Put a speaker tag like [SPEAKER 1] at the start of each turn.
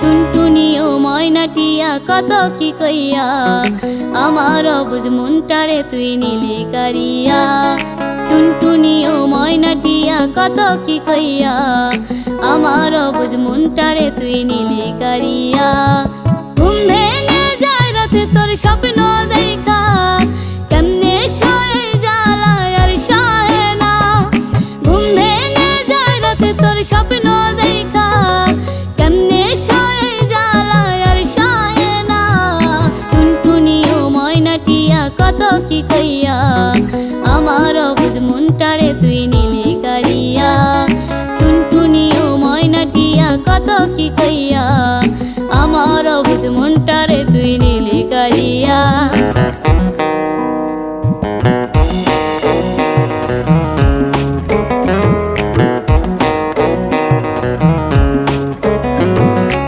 [SPEAKER 1] টুনটুনি ও ময়নাটিয়া কত কি কইয়া আমার অবুঝ মনটারে তুই নিলি কারিয়া। টুনটুনি ও ময়নাটিয়া কত কি কইয়া আমার অবুঝ মনটারে তুই নিলি কারিয়া। ঘুম ভেঙে যায় রাতে তোর স্বপ্ন দেখা